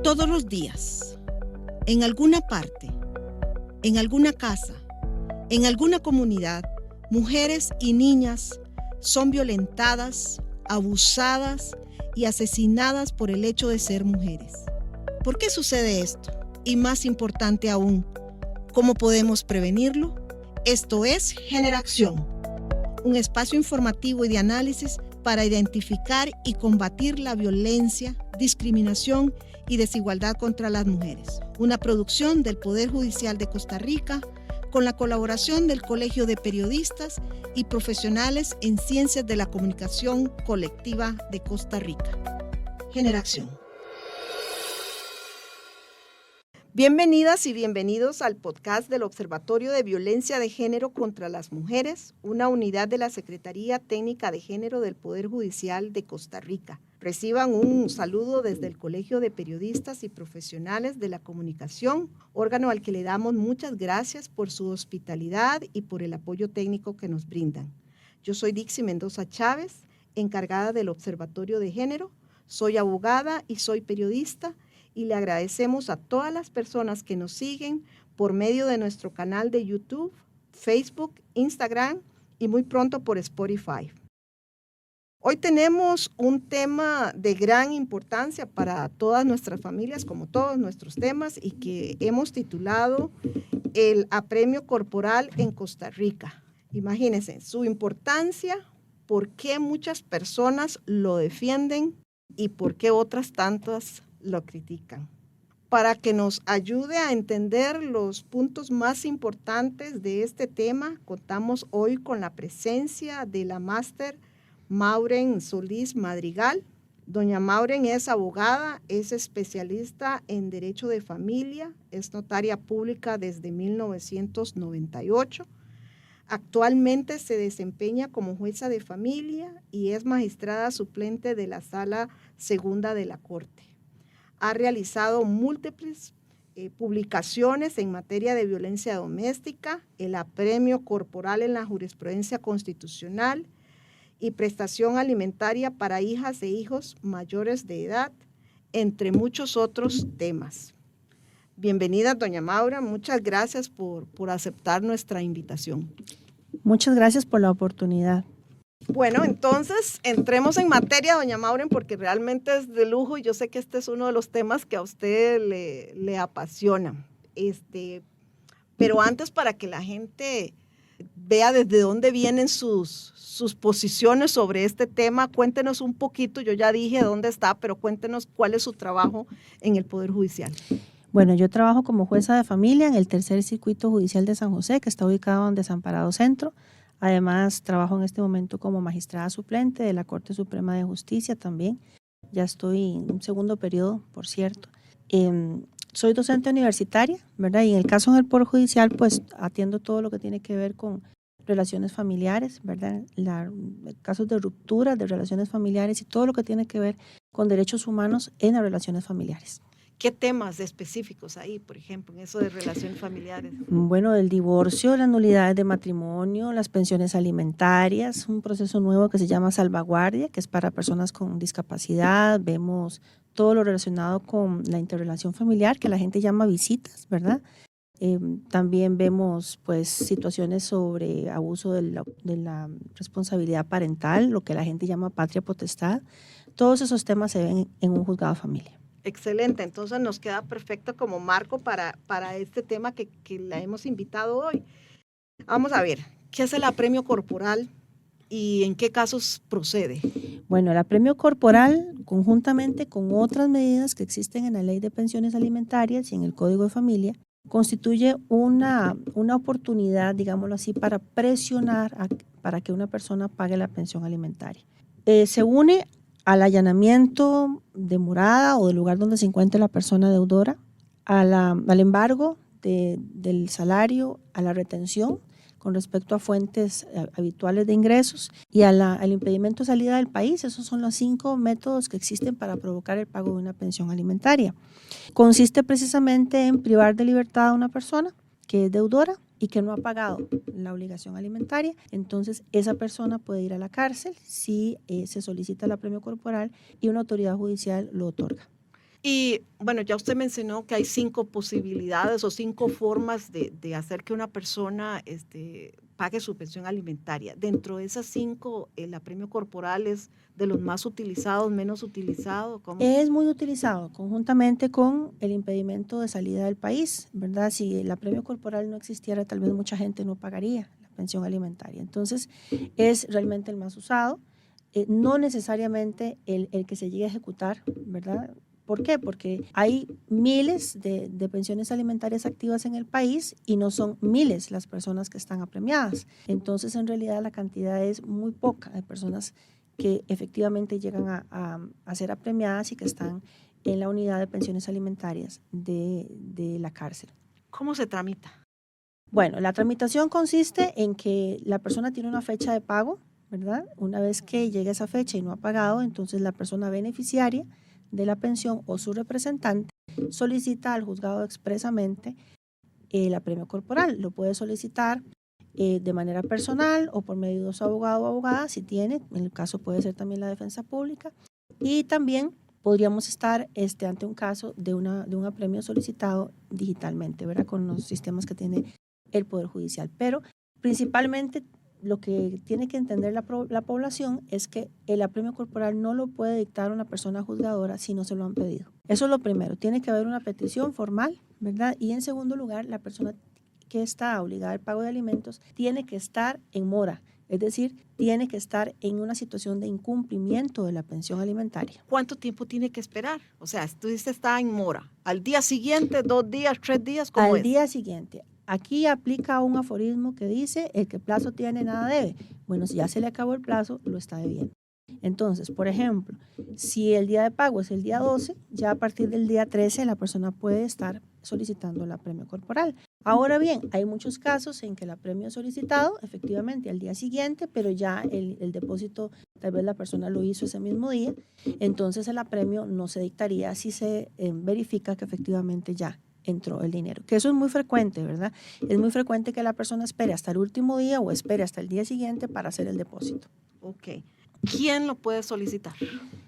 Todos los días, en alguna parte, en alguna casa, en alguna comunidad, mujeres y niñas son violentadas, abusadas y asesinadas por el hecho de ser mujeres. ¿Por qué sucede esto? Y más importante aún, ¿cómo podemos prevenirlo? Esto es Generación, un espacio informativo y de análisis para identificar y combatir la violencia, discriminación y desigualdad contra las mujeres. Una producción del Poder Judicial de Costa Rica con la colaboración del Colegio de Periodistas y Profesionales en Ciencias de la Comunicación Colectiva de Costa Rica. Generación. Bienvenidas y bienvenidos al podcast del Observatorio de Violencia de Género contra las Mujeres, una unidad de la Secretaría Técnica de Género del Poder Judicial de Costa Rica. Reciban un saludo desde el Colegio de Periodistas y Profesionales de la Comunicación, órgano al que le damos muchas gracias por su hospitalidad y por el apoyo técnico que nos brindan. Yo soy Dixie Mendoza Chávez, encargada del Observatorio de Género, soy abogada y soy periodista, y le agradecemos a todas las personas que nos siguen por medio de nuestro canal de YouTube, Facebook, Instagram y muy pronto por Spotify. Hoy tenemos un tema de gran importancia para todas nuestras familias, como todos nuestros temas, y que hemos titulado el apremio corporal en Costa Rica. Imagínense su importancia, por qué muchas personas lo defienden y por qué otras tantas lo critican. Para que nos ayude a entender los puntos más importantes de este tema, contamos hoy con la presencia de la máster Mauren Solís Madrigal. Doña Mauren es abogada, es especialista en Derecho de Familia, es notaria pública desde 1998. Actualmente se desempeña como jueza de familia y es magistrada suplente de la Sala Segunda de la Corte. Ha realizado múltiples publicaciones en materia de violencia doméstica, el apremio corporal en la jurisprudencia constitucional y prestación alimentaria para hijas e hijos mayores de edad, entre muchos otros temas. Bienvenida, doña Maura, muchas gracias por aceptar nuestra invitación. Muchas gracias por la oportunidad. Bueno, entonces entremos en materia, doña Mauren, porque realmente es de lujo y yo sé que este es uno de los temas que a usted le apasiona. Pero antes, para que la gente vea desde dónde vienen sus posiciones sobre este tema, cuéntenos un poquito, yo ya dije dónde está, pero cuéntenos cuál es su trabajo en el Poder Judicial. Bueno, yo trabajo como jueza de familia en el Tercer Circuito Judicial de San José, que está ubicado en Desamparado Centro. Además, trabajo en este momento como magistrada suplente de la Corte Suprema de Justicia también. Ya estoy en un segundo periodo, por cierto. Soy docente universitaria, ¿verdad? Y en el caso del Poder Judicial, pues atiendo todo lo que tiene que ver con relaciones familiares, ¿verdad? Casos de ruptura de relaciones familiares y todo lo que tiene que ver con derechos humanos en las relaciones familiares. ¿Qué temas específicos ahí, por ejemplo, en eso de relaciones familiares? Bueno, el divorcio, las nulidades de matrimonio, las pensiones alimentarias, un proceso nuevo que se llama salvaguardia, que es para personas con discapacidad. Vemos todo lo relacionado con la interrelación familiar, que la gente llama visitas, ¿verdad? También vemos pues situaciones sobre abuso de la responsabilidad parental, lo que la gente llama patria potestad. Todos esos temas se ven en un juzgado de familia. Excelente, entonces nos queda perfecto como marco para este tema que la hemos invitado hoy. Vamos a ver, ¿qué es el apremio corporal y en qué casos procede? Bueno, el apremio corporal, conjuntamente con otras medidas que existen en la Ley de Pensiones Alimentarias y en el Código de Familia, constituye una oportunidad, digámoslo así, para presionar para que una persona pague la pensión alimentaria. Se une al allanamiento de morada o del lugar donde se encuentre la persona deudora, al embargo del salario, a la retención con respecto a fuentes habituales de ingresos y al impedimento de salida del país. Esos son los 5 métodos que existen para provocar el pago de una pensión alimentaria. Consiste precisamente en privar de libertad a una persona que es deudora y que no ha pagado la obligación alimentaria. Entonces esa persona puede ir a la cárcel si se solicita el apremio corporal y una autoridad judicial lo otorga. Y bueno, ya usted mencionó que hay 5 posibilidades o 5 formas de hacer que una persona pague su pensión alimentaria. Dentro de esas 5, el apremio corporal es de los más utilizados, menos utilizado. ¿Cómo? Es muy utilizado conjuntamente con el impedimento de salida del país, ¿verdad? Si el apremio corporal no existiera, tal vez mucha gente no pagaría la pensión alimentaria. Entonces, es realmente el más usado, no necesariamente el que se llegue a ejecutar, ¿verdad? ¿Por qué? Porque hay miles de pensiones alimentarias activas en el país y no son miles las personas que están apremiadas. Entonces, en realidad, la cantidad es muy poca de personas que efectivamente llegan a ser apremiadas y que están en la unidad de pensiones alimentarias de la cárcel. ¿Cómo se tramita? Bueno, la tramitación consiste en que la persona tiene una fecha de pago, ¿verdad? Una vez que llega esa fecha y no ha pagado, entonces la persona beneficiaria de la pensión o su representante solicita al juzgado expresamente el apremio corporal. Lo puede solicitar de manera personal o por medio de su abogado o abogada, si tiene, en el caso puede ser también la defensa pública, y también podríamos estar ante un caso de un apremio solicitado digitalmente, ¿verdad? Con los sistemas que tiene el Poder Judicial. Pero principalmente lo que tiene que entender la población es que el apremio corporal no lo puede dictar una persona juzgadora si no se lo han pedido. Eso es lo primero, tiene que haber una petición formal, ¿verdad? Y en segundo lugar, la persona que está obligada al pago de alimentos tiene que estar en mora, es decir, tiene que estar en una situación de incumplimiento de la pensión alimentaria. ¿Cuánto tiempo tiene que esperar? O sea, tú dices está en mora. ¿Al día siguiente, 2 días, 3 días? ¿Cómo Al es? día siguiente. Aquí aplica un aforismo que dice, el que plazo tiene nada debe. Bueno, si ya se le acabó el plazo, lo está debiendo. Entonces, por ejemplo, si el día de pago es el día 12, ya a partir del día 13 la persona puede estar solicitando el apremio corporal. Ahora bien, hay muchos casos en que el apremio es solicitado efectivamente al día siguiente, pero ya el depósito, tal vez la persona lo hizo ese mismo día, entonces el apremio no se dictaría si se verifica que efectivamente ya entró el dinero, que eso es muy frecuente, ¿verdad? Es muy frecuente que la persona espere hasta el último día o espere hasta el día siguiente para hacer el depósito. Ok. ¿Quién lo puede solicitar?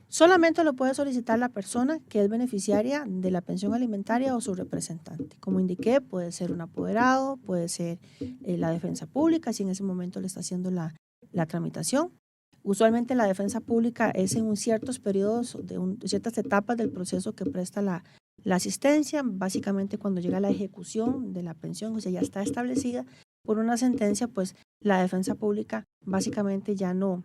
Solamente lo puede solicitar la persona que es beneficiaria de la pensión alimentaria o su representante. Como indiqué, puede ser un apoderado, puede ser la defensa pública, si en ese momento le está haciendo la tramitación. Usualmente la defensa pública es en ciertos periodos, ciertas etapas del proceso que presta la asistencia, básicamente cuando llega la ejecución de la pensión, o sea, ya está establecida por una sentencia, pues la defensa pública básicamente ya no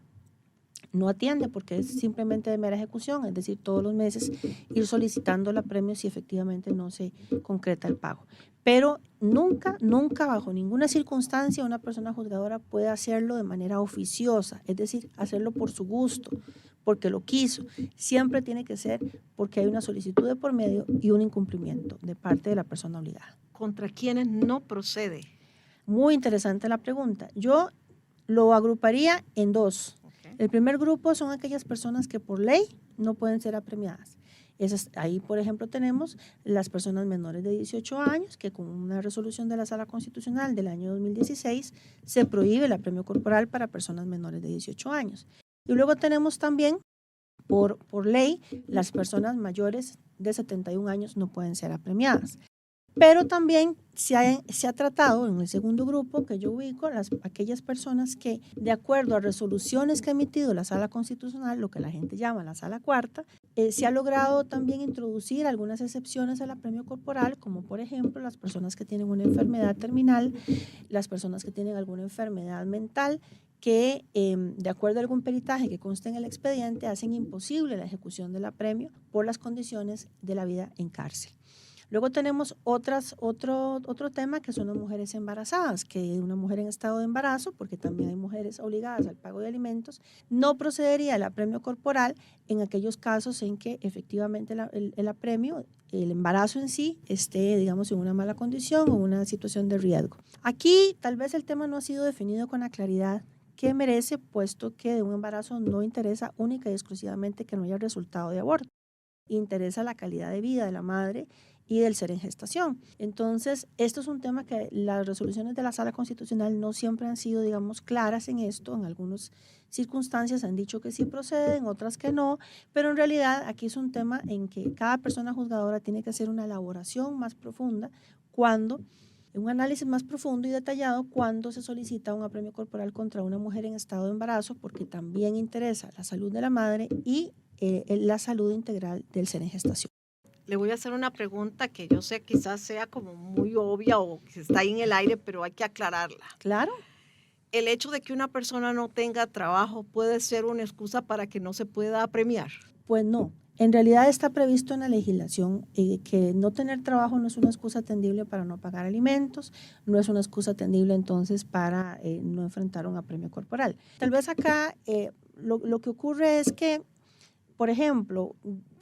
atiende porque es simplemente de mera ejecución, es decir, todos los meses ir solicitando el apremio si efectivamente no se concreta el pago. Pero nunca, nunca, bajo ninguna circunstancia, una persona juzgadora puede hacerlo de manera oficiosa, es decir, hacerlo por su gusto, porque lo quiso. Siempre tiene que ser porque hay una solicitud de por medio y un incumplimiento de parte de la persona obligada. ¿Contra quiénes no procede? Muy interesante la pregunta. Yo lo agruparía en dos. El primer grupo son aquellas personas que por ley no pueden ser apremiadas. Ahí, por ejemplo, tenemos las personas menores de 18 años, que con una resolución de la Sala Constitucional del año 2016 se prohíbe el apremio corporal para personas menores de 18 años. Y luego tenemos también, por ley, las personas mayores de 71 años no pueden ser apremiadas. Pero también se ha tratado en el segundo grupo que yo ubico, aquellas personas que, de acuerdo a resoluciones que ha emitido la Sala Constitucional, lo que la gente llama la Sala Cuarta, se ha logrado también introducir algunas excepciones al apremio corporal, como por ejemplo las personas que tienen una enfermedad terminal, las personas que tienen alguna enfermedad mental, que de acuerdo a algún peritaje que consta en el expediente hacen imposible la ejecución del apremio por las condiciones de la vida en cárcel. Luego tenemos otro tema que son las mujeres embarazadas, que una mujer en estado de embarazo, porque también hay mujeres obligadas al pago de alimentos, no procedería el apremio corporal en aquellos casos en que efectivamente el apremio, el embarazo en sí, esté, digamos, en una mala condición o una situación de riesgo. Aquí tal vez el tema no ha sido definido con la claridad que merece, puesto que de un embarazo no interesa única y exclusivamente que no haya resultado de aborto. Interesa la calidad de vida de la madre y del ser en gestación. Entonces, esto es un tema que las resoluciones de la Sala Constitucional no siempre han sido, digamos, claras en esto. En algunas circunstancias han dicho que sí procede, en otras que no, pero en realidad aquí es un tema en que cada persona juzgadora tiene que hacer una elaboración más profunda un análisis más profundo y detallado cuando se solicita un apremio corporal contra una mujer en estado de embarazo, porque también interesa la salud de la madre y la salud integral del ser en gestación. Le voy a hacer una pregunta que yo sé quizás sea como muy obvia o que está ahí en el aire, pero hay que aclararla. Claro. ¿El hecho de que una persona no tenga trabajo puede ser una excusa para que no se pueda apremiar? Pues no. En realidad está previsto en la legislación que no tener trabajo no es una excusa atendible para no pagar alimentos, no es una excusa atendible entonces para no enfrentar un apremio corporal. Tal vez acá lo que ocurre es que, por ejemplo,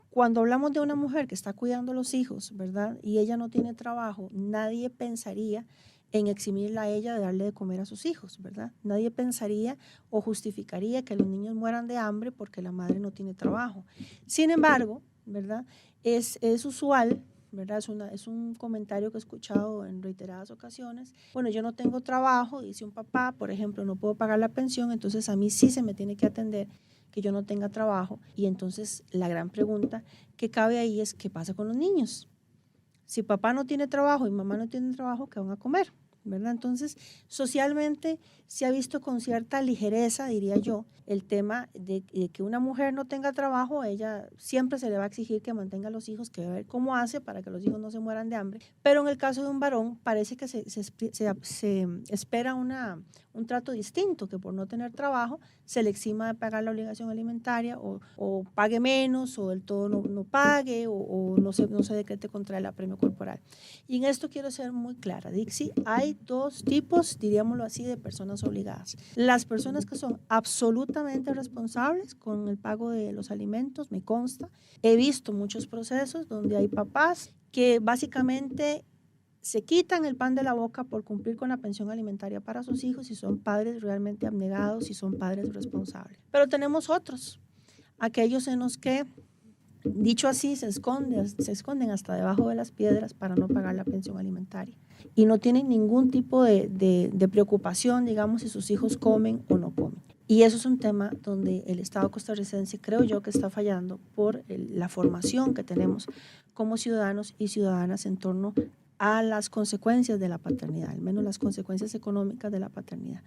cuando hablamos de una mujer que está cuidando a los hijos, ¿verdad? Y ella no tiene trabajo, nadie pensaría en eximirla a ella de darle de comer a sus hijos, ¿verdad? Nadie pensaría o justificaría que los niños mueran de hambre porque la madre no tiene trabajo. Sin embargo, ¿verdad? Es usual, ¿verdad? Es un comentario que he escuchado en reiteradas ocasiones. Bueno, yo no tengo trabajo, dice un papá, por ejemplo, no puedo pagar la pensión, entonces a mí sí se me tiene que atender que yo no tenga trabajo. Y entonces la gran pregunta que cabe ahí es, ¿qué pasa con los niños? Si papá no tiene trabajo y mamá no tiene trabajo, ¿qué van a comer? ¿Verdad? Entonces, socialmente se ha visto con cierta ligereza, diría yo, el tema de que una mujer no tenga trabajo, ella siempre se le va a exigir que mantenga a los hijos, que va a ver cómo hace para que los hijos no se mueran de hambre. Pero en el caso de un varón, parece que se espera un trato distinto, que por no tener trabajo se le exima de pagar la obligación alimentaria o pague menos o del todo no pague o no se decrete contra el apremio corporal. Y en esto quiero ser muy clara, Dixie, hay dos tipos, diríamoslo así, de personas obligadas. Las personas que son absolutamente responsables con el pago de los alimentos, me consta. He visto muchos procesos donde hay papás que básicamente se quitan el pan de la boca por cumplir con la pensión alimentaria para sus hijos y son padres realmente abnegados y son padres responsables. Pero tenemos otros, aquellos en los que, dicho así, se esconden hasta debajo de las piedras para no pagar la pensión alimentaria y no tienen ningún tipo de preocupación, digamos, si sus hijos comen o no comen. Y eso es un tema donde el Estado costarricense creo yo que está fallando por la formación que tenemos como ciudadanos y ciudadanas en torno a las consecuencias de la paternidad, al menos las consecuencias económicas de la paternidad.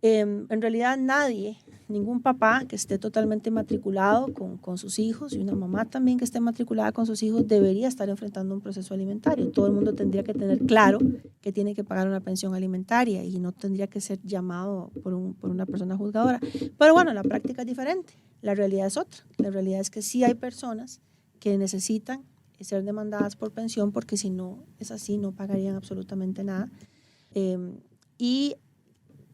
En realidad nadie, ningún papá que esté totalmente matriculado con sus hijos y una mamá también que esté matriculada con sus hijos debería estar enfrentando un proceso alimentario. Todo el mundo tendría que tener claro que tiene que pagar una pensión alimentaria y no tendría que ser llamado por una persona juzgadora. Pero bueno, la práctica es diferente, la realidad es otra. La realidad es que sí hay personas que necesitan ser demandadas por pensión porque si no es así no pagarían absolutamente nada. E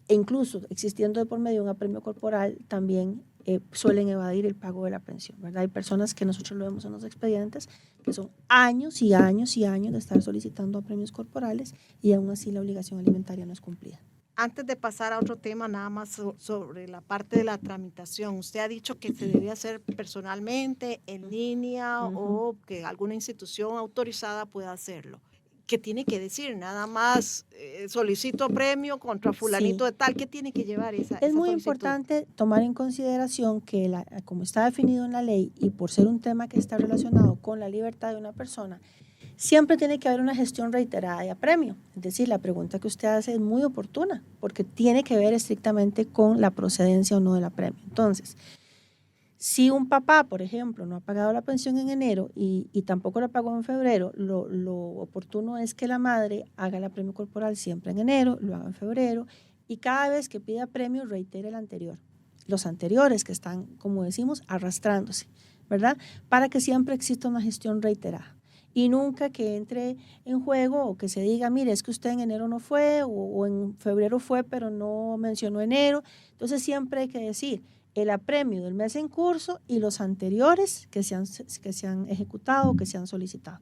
incluso existiendo de por medio un apremio corporal, también suelen evadir el pago de la pensión, ¿verdad? Hay personas que nosotros lo vemos en los expedientes, que son años y años y años de estar solicitando apremios corporales y aún así la obligación alimentaria no es cumplida. Antes de pasar a otro tema, nada más sobre la parte de la tramitación. Usted ha dicho que se debe hacer personalmente, en línea o que alguna institución autorizada pueda hacerlo. ¿Qué tiene que decir? Nada más solicito premio contra fulanito de tal. ¿Qué tiene que llevar esa Es muy solicitud? importante tomar en consideración que como está definido en la ley y por ser un tema que está relacionado con la libertad de una persona, siempre tiene que haber una gestión reiterada de apremio. Es decir, la pregunta que usted hace es muy oportuna porque tiene que ver estrictamente con la procedencia o no del apremio. Entonces, si un papá, por ejemplo, no ha pagado la pensión en enero y tampoco la pagó en febrero, lo oportuno es que la madre haga el apremio corporal siempre en enero, lo haga en febrero y cada vez que pida premio reitere el anterior. Los anteriores que están, como decimos, arrastrándose, ¿verdad? Para que siempre exista una gestión reiterada. Y nunca que entre en juego o que se diga, mire, es que usted en enero no fue o en febrero fue, pero no mencionó enero. Entonces siempre hay que decir el apremio del mes en curso y los anteriores que se han ejecutado o que se han solicitado.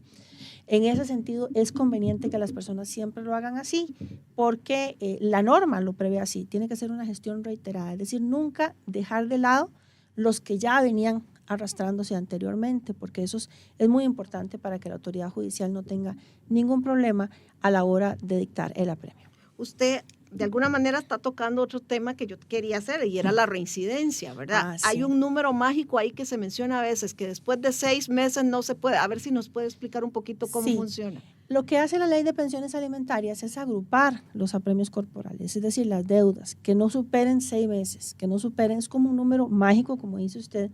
En ese sentido, es conveniente que las personas siempre lo hagan así, porque la norma lo prevé así, tiene que ser una gestión reiterada, es decir, nunca dejar de lado los que ya venían arrastrándose anteriormente, porque eso es muy importante para que la autoridad judicial no tenga ningún problema a la hora de dictar el apremio. Usted de alguna manera está tocando otro tema que yo quería hacer y era la reincidencia, ¿verdad? Sí. Hay un número mágico ahí que se menciona a veces, que después de 6 meses no se puede. A ver si nos puede explicar un poquito cómo funciona. Lo que hace la ley de pensiones alimentarias es agrupar los apremios corporales, es decir, las deudas, que no superen 6 meses, que no superen, es como un número mágico, como dice usted.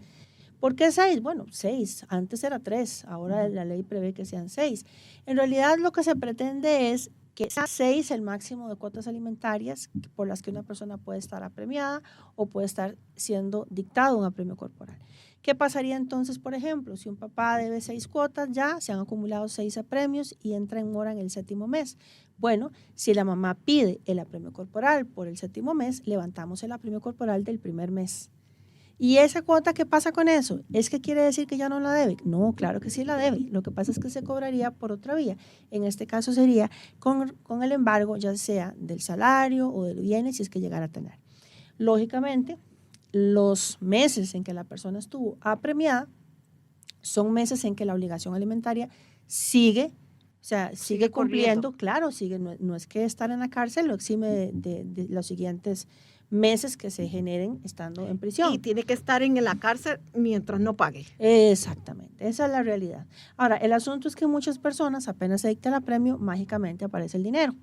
¿Por qué 6? Bueno, 6, antes era 3, ahora la ley prevé que sean 6. En realidad lo que se pretende es que sea 6 el máximo de cuotas alimentarias por las que una persona puede estar apremiada o puede estar siendo dictado un apremio corporal. ¿Qué pasaría entonces, por ejemplo, si un papá debe 6 cuotas, ya se han acumulado 6 apremios y entra en mora en el 7º mes? Bueno, si la mamá pide el apremio corporal por el 7º mes, levantamos el apremio corporal del primer mes. ¿Y esa cuota qué pasa con eso? ¿Es que quiere decir que ya no la debe? No, claro que sí la debe. Lo que pasa es que se cobraría por otra vía. En este caso sería con el embargo, ya sea del salario o del bienes, si es que llegara a tener. Lógicamente, los meses en que la persona estuvo apremiada son meses en que la obligación alimentaria sigue, o sea, sigue cumpliendo, claro, sigue, no es que estar en la cárcel lo exime de los siguientes meses que se generen estando en prisión. Y tiene que estar en la cárcel mientras no pague. Exactamente, esa es la realidad. Ahora, el asunto es que muchas personas apenas se dicta el apremio, mágicamente aparece el dinero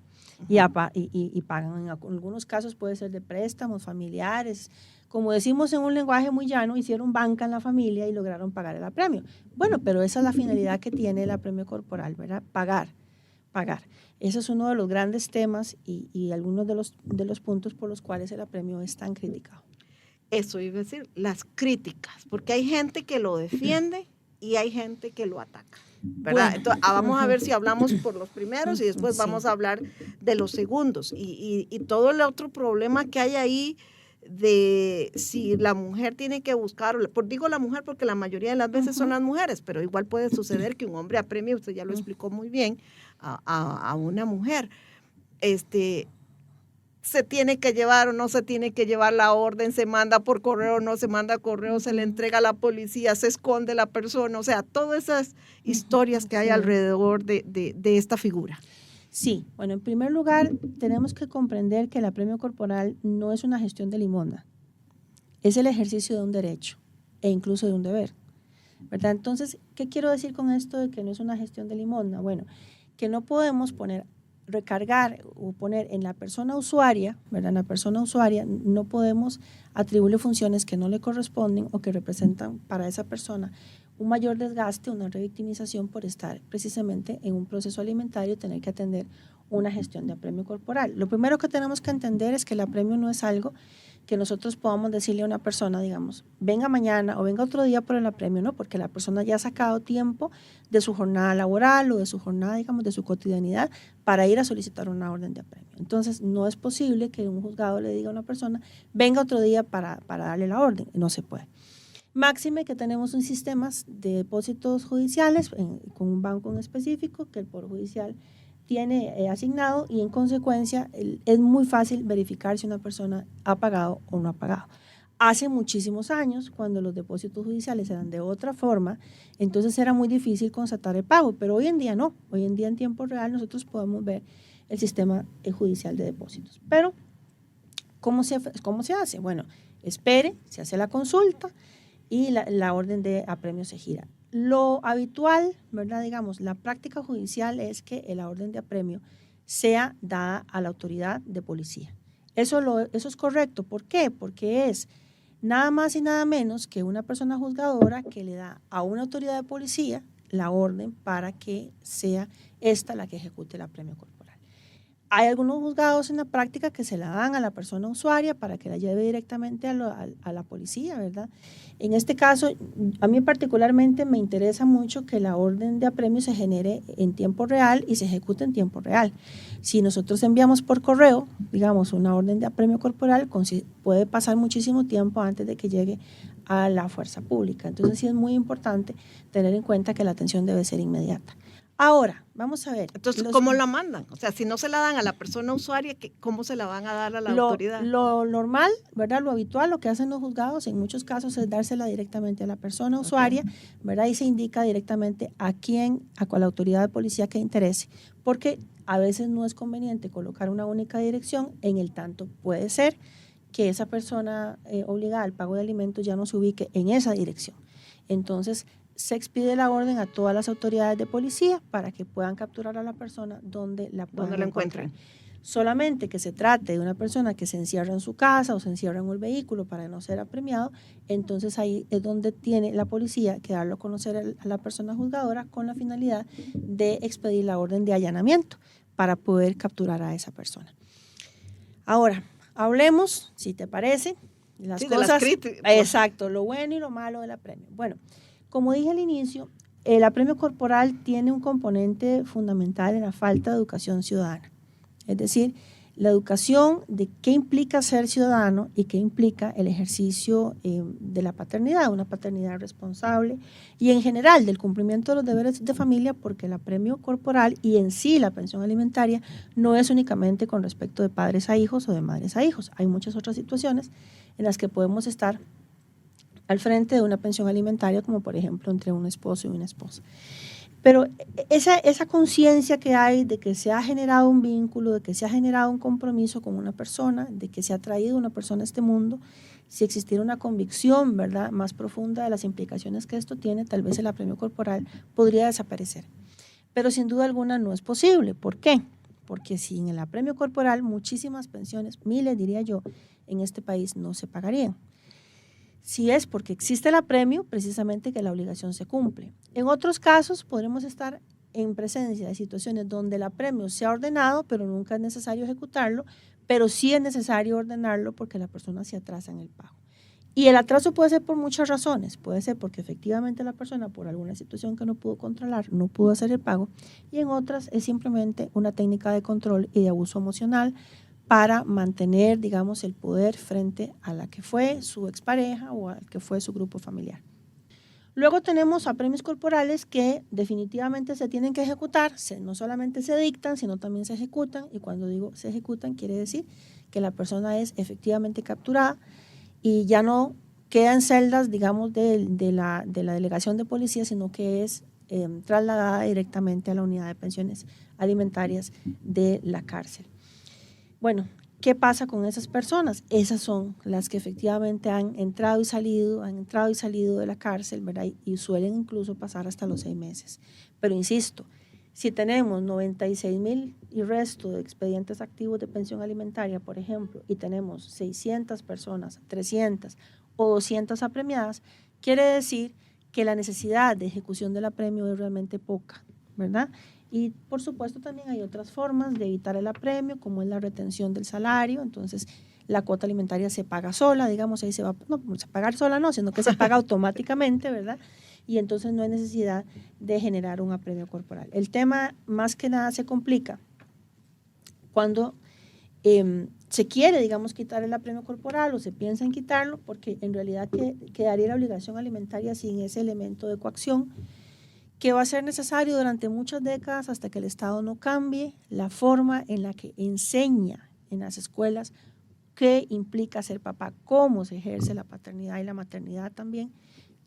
y pagan. En algunos casos puede ser de préstamos familiares. Como decimos en un lenguaje muy llano, hicieron banca en la familia y lograron pagar el apremio. Bueno, pero esa es la finalidad que tiene el apremio corporal, ¿verdad? Pagar. Ese es uno de los grandes temas y algunos de los puntos por los cuales el apremio es tan criticado. Eso iba a decir, las críticas, porque hay gente que lo defiende y hay gente que lo ataca, ¿verdad? Bueno. Entonces, vamos a ver si hablamos por los primeros y después vamos a hablar de los segundos y todo el otro problema que hay ahí de si la mujer tiene que buscar, digo la mujer porque la mayoría de las veces son las mujeres, pero igual puede suceder que un hombre apremie, usted ya lo explicó muy bien, a una mujer. Se tiene que llevar o no se tiene que llevar la orden, se manda por correo o no se manda correo, se le entrega a la policía, se esconde la persona, o sea, todas esas historias que hay alrededor de esta figura. Sí, bueno, en primer lugar, tenemos que comprender que el apremio corporal no es una gestión de limosna, es el ejercicio de un derecho e incluso de un deber, ¿verdad? Entonces, ¿qué quiero decir con esto de que no es una gestión de limosna? Bueno, que no podemos recargar o poner en la persona usuaria, ¿verdad? En la persona usuaria no podemos atribuirle funciones que no le corresponden o que representan para esa persona un mayor desgaste, una revictimización por estar precisamente en un proceso alimentario y tener que atender una gestión de apremio corporal. Lo primero que tenemos que entender es que el apremio no es algo que nosotros podamos decirle a una persona, digamos, venga mañana o venga otro día por el apremio, ¿no? Porque la persona ya ha sacado tiempo de su jornada laboral o de su jornada, digamos, de su cotidianidad para ir a solicitar una orden de apremio. Entonces, no es posible que un juzgado le diga a una persona, venga otro día para darle la orden. No se puede. Máxime que tenemos un sistema de depósitos judiciales con un banco en específico que el Poder Judicial tiene asignado y en consecuencia es muy fácil verificar si una persona ha pagado o no ha pagado. Hace muchísimos años, cuando los depósitos judiciales eran de otra forma, entonces era muy difícil constatar el pago, pero hoy en día no. Hoy en día en tiempo real nosotros podemos ver el sistema judicial de depósitos. Pero, ¿cómo se hace? Bueno, espere, se hace la consulta y la orden de apremio se gira. Lo habitual, ¿verdad? Digamos, la práctica judicial es que la orden de apremio sea dada a la autoridad de policía. Eso es correcto. ¿Por qué? Porque es nada más y nada menos que una persona juzgadora que le da a una autoridad de policía la orden para que sea esta la que ejecute el apremio corporal. Hay algunos juzgados en la práctica que se la dan a la persona usuaria para que la lleve directamente a la policía, ¿verdad? En este caso, a mí particularmente me interesa mucho que la orden de apremio se genere en tiempo real y se ejecute en tiempo real. Si nosotros enviamos por correo, digamos, una orden de apremio corporal, puede pasar muchísimo tiempo antes de que llegue a la fuerza pública. Entonces sí es muy importante tener en cuenta que la atención debe ser inmediata. Ahora, vamos a ver. Entonces, ¿cómo la mandan? O sea, si no se la dan a la persona usuaria, ¿cómo se la van a dar a la autoridad? Lo normal, ¿verdad? Lo habitual, lo que hacen los juzgados en muchos casos es dársela directamente a la persona usuaria, ¿verdad? Y se indica directamente a la autoridad de policía que interese, porque a veces no es conveniente colocar una única dirección, en el tanto puede ser que esa persona obligada al pago de alimentos ya no se ubique en esa dirección. Entonces, se expide la orden a todas las autoridades de policía para que puedan capturar a la persona donde la encuentren. Solamente que se trate de una persona que se encierra en su casa o se encierra en un vehículo para no ser apremiado, entonces ahí es donde tiene la policía que darlo a conocer a la persona juzgadora con la finalidad de expedir la orden de allanamiento para poder capturar a esa persona. Ahora, hablemos, si te parece, las cosas. Exacto, lo bueno y lo malo del apremio. Bueno, como dije al inicio, el apremio corporal tiene un componente fundamental en la falta de educación ciudadana. Es decir, la educación de qué implica ser ciudadano y qué implica el ejercicio de la paternidad, una paternidad responsable y en general del cumplimiento de los deberes de familia, porque el apremio corporal y en sí la pensión alimentaria no es únicamente con respecto de padres a hijos o de madres a hijos. Hay muchas otras situaciones en las que podemos estar al frente de una pensión alimentaria, como por ejemplo entre un esposo y una esposa. Pero esa conciencia que hay de que se ha generado un vínculo, de que se ha generado un compromiso con una persona, de que se ha traído una persona a este mundo, si existiera una convicción, ¿verdad?, más profunda de las implicaciones que esto tiene, tal vez el apremio corporal podría desaparecer. Pero sin duda alguna no es posible. ¿Por qué? Porque sin el apremio corporal, muchísimas pensiones, miles diría yo, en este país no se pagarían. Si es porque existe el apremio, precisamente que la obligación se cumple. En otros casos podremos estar en presencia de situaciones donde el apremio se ha ordenado, pero nunca es necesario ejecutarlo, pero sí es necesario ordenarlo porque la persona se atrasa en el pago. Y el atraso puede ser por muchas razones. Puede ser porque efectivamente la persona, por alguna situación que no pudo controlar, no pudo hacer el pago, y en otras es simplemente una técnica de control y de abuso emocional para mantener, digamos, el poder frente a la que fue su expareja o al que fue su grupo familiar. Luego tenemos apremios corporales que definitivamente se tienen que ejecutar, no solamente se dictan, sino también se ejecutan, y cuando digo se ejecutan quiere decir que la persona es efectivamente capturada y ya no queda en celdas, digamos, de la delegación de policía, sino que es trasladada directamente a la unidad de pensiones alimentarias de la cárcel. Bueno, ¿qué pasa con esas personas? Esas son las que efectivamente han entrado y salido de la cárcel, ¿verdad? Y suelen incluso pasar hasta los 6 meses. Pero insisto, si tenemos 96,000 y resto de expedientes activos de pensión alimentaria, por ejemplo, y tenemos 600 personas, 300 o 200 apremiadas, quiere decir que la necesidad de ejecución del apremio es realmente poca, ¿verdad? Y por supuesto también hay otras formas de evitar el apremio, como es la retención del salario. Entonces la cuota alimentaria se paga sola, digamos, ahí se va, no, se pagar sola no, sino que se paga automáticamente, ¿verdad? Y entonces no hay necesidad de generar un apremio corporal. El tema más que nada se complica cuando se quiere, digamos, quitar el apremio corporal o se piensa en quitarlo, porque en realidad quedaría la obligación alimentaria sin ese elemento de coacción, que va a ser necesario durante muchas décadas hasta que el Estado no cambie la forma en la que enseña en las escuelas qué implica ser papá, cómo se ejerce la paternidad y la maternidad también.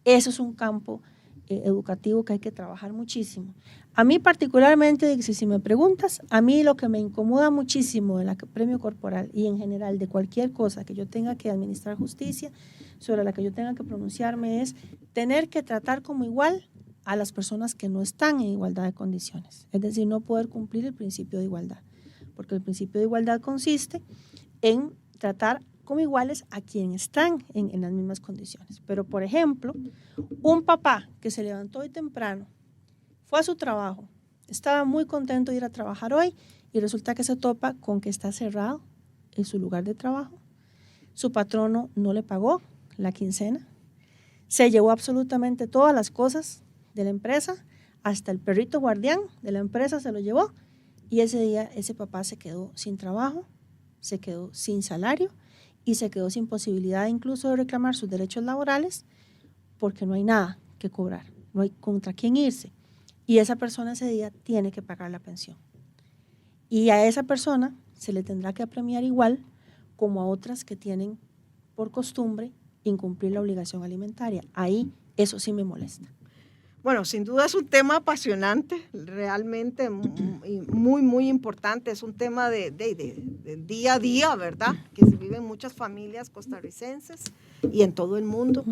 Eso es un campo educativo que hay que trabajar muchísimo. A mí particularmente, si me preguntas, a mí lo que me incomoda muchísimo del apremio corporal y en general de cualquier cosa que yo tenga que administrar justicia, sobre la que yo tenga que pronunciarme, es tener que tratar como igual a las personas que no están en igualdad de condiciones, es decir, no poder cumplir el principio de igualdad, porque el principio de igualdad consiste en tratar como iguales a quienes están en las mismas condiciones. Pero, por ejemplo, un papá que se levantó hoy temprano, fue a su trabajo, estaba muy contento de ir a trabajar hoy y resulta que se topa con que está cerrado en su lugar de trabajo, su patrono no le pagó la quincena, se llevó absolutamente todas las cosas de la empresa, hasta el perrito guardián de la empresa se lo llevó, y ese día ese papá se quedó sin trabajo, se quedó sin salario y se quedó sin posibilidad incluso de reclamar sus derechos laborales porque no hay nada que cobrar, no hay contra quién irse. y esa persona ese día tiene que pagar la pensión. Y a esa persona se le tendrá que apremiar igual como a otras que tienen por costumbre incumplir la obligación alimentaria. Ahí eso sí me molesta. Bueno, sin duda es un tema apasionante, realmente muy, muy importante. Es un tema de día a día, ¿verdad? Que se vive en muchas familias costarricenses y en todo el mundo.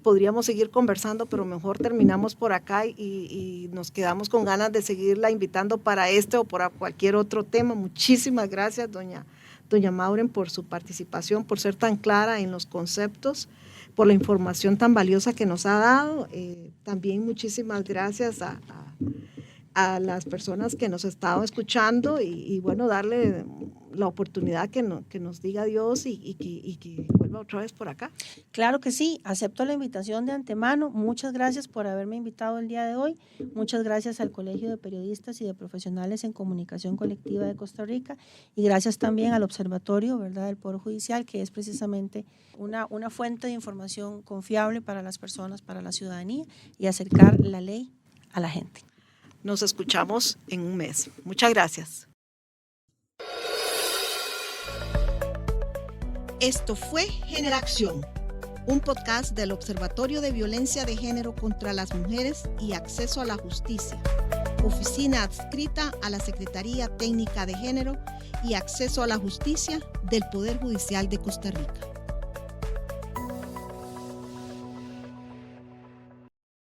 Podríamos seguir conversando, pero mejor terminamos por acá y nos quedamos con ganas de seguirla invitando para este o para cualquier otro tema. Muchísimas gracias, doña Mauren, por su participación, por ser tan clara en los conceptos, por la información tan valiosa que nos ha dado. También muchísimas gracias a las personas que nos han estado escuchando y bueno, darle la oportunidad que nos diga adiós y que vuelva otra vez por acá. Claro que sí, acepto la invitación de antemano. Muchas gracias por haberme invitado el día de hoy. Muchas gracias al Colegio de Periodistas y de Profesionales en Comunicación Colectiva de Costa Rica y gracias también al Observatorio, ¿verdad?, del Poder Judicial, que es precisamente una fuente de información confiable para las personas, para la ciudadanía y acercar la ley a la gente. Nos escuchamos en un mes. Muchas gracias. Esto fue Generación, un podcast del Observatorio de Violencia de Género contra las Mujeres y Acceso a la Justicia, oficina adscrita a la Secretaría Técnica de Género y Acceso a la Justicia del Poder Judicial de Costa Rica.